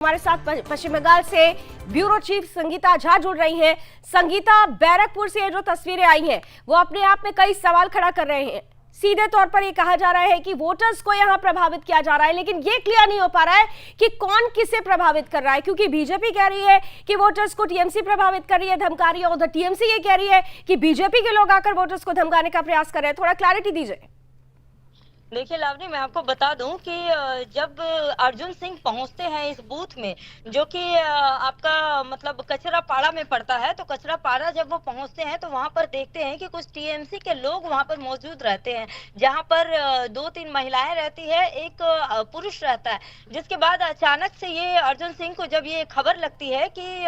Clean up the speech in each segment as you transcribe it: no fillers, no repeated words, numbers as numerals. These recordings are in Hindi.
हमारे साथ पश्चिम बंगाल से ब्यूरो चीफ संगीता झा जुड़ रही हैं। संगीता, बैरकपुर से ये जो तस्वीरें आई हैं वो अपने आप में कई सवाल खड़ा कर रहे हैं। सीधे तौर पर ये कहा जा रहा है कि वोटर्स को यहां प्रभावित किया जा रहा है, लेकिन ये क्लियर नहीं हो पा रहा है कि कौन किसे प्रभावित कर रहा है, क्योंकि बीजेपी कह रही है कि वोटर्स को टीएमसी प्रभावित कर रही है, धमका रही है, उधर टीएमसी ये कह रही है कि बीजेपी के लोग आकर वोटर्स को धमकाने का प्रयास कर रहे हैं। थोड़ा क्लैरिटी दीजिए। देखिए लावनी, मैं आपको बता दूं कि जब अर्जुन सिंह पहुंचते हैं इस बूथ में, जो कि आपका मतलब कचरा पाड़ा में पड़ता है, तो कचरा पाड़ा जब वो पहुंचते हैं तो वहां पर देखते हैं कि कुछ टीएमसी के लोग वहां पर मौजूद रहते हैं, जहां पर 2-3 महिलाएं रहती है, एक पुरुष रहता है। जिसके बाद अचानक से ये अर्जुन सिंह को जब ये खबर लगती है कि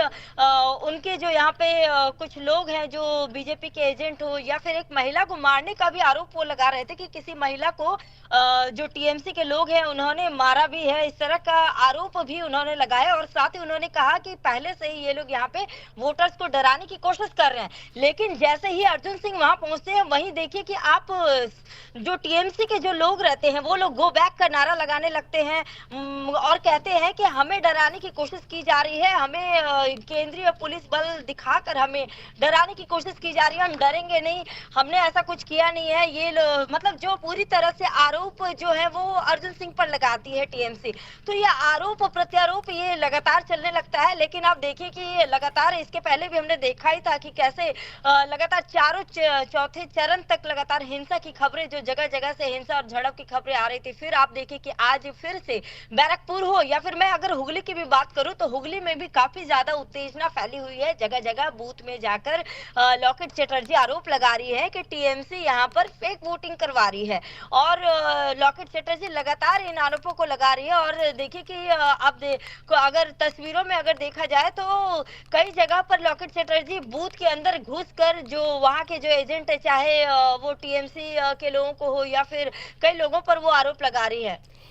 उनके जो यहाँ पे कुछ लोग हैं जो बीजेपी के एजेंट हो, या फिर एक महिला को मारने का भी आरोप वो लगा रहे थे कि किसी महिला को जो टीएमसी के लोग हैं उन्होंने मारा भी है, इस तरह का आरोप भी उन्होंने लगाया। और साथ ही उन्होंने कहा कि पहले से ही ये लोग यहाँ पे वोटर्स को डराने की कोशिश कर रहे हैं। लेकिन जैसे ही अर्जुन सिंह वहां पहुंचते हैं, वहीं देखिए कि आप जो टीएमसी के जो लोग रहते हैं वो लोग गो बैक का नारा लगाने लगते हैं और कहते हैं कि हमें डराने की कोशिश की जा रही है, हमें केंद्रीय पुलिस बल दिखाकर हमें डराने की कोशिश की जा रही है, हम डरेंगे नहीं, हमने ऐसा कुछ किया नहीं है। ये मतलब जो पूरी तरह से आरोप जो है वो अर्जुन सिंह पर लगाती है टीएमसी। तो ये आरोप प्रत्यारोप ये लगातार चलने लगता है। लेकिन आप देखिए कि लगातार इसके पहले भी हमने देखा ही था कि कैसे लगातार चौथे चरण तक लगातार हिंसा की खबरें, जो जगह जगह से हिंसा और झड़प की खबरें आ रही थी। फिर आप देखिए कि आज फिर से बैरकपुर हो या फिर मैं अगर हुगली की भी बात करूं तो हुगली में भी काफी ज्यादा उत्तेजना फैली हुई है। जगह जगह बूथ में जाकर लॉकेट चटर्जी आरोप लगा रही है कि टीएमसी यहाँ पर फेक वोटिंग करवा रही है, और लॉकेट चटर्जी लगातार इन आरोपों को लगा रही है। और देखिए कि अब अगर तस्वीरों में अगर देखा जाए तो कई जगह पर लॉकेट चटर्जी बूथ के अंदर घुसकर जो वहां के जो एजेंट है, चाहे वो टीएमसी के लोगों को हो या फिर कई लोगों पर वो आरोप लगा रही है।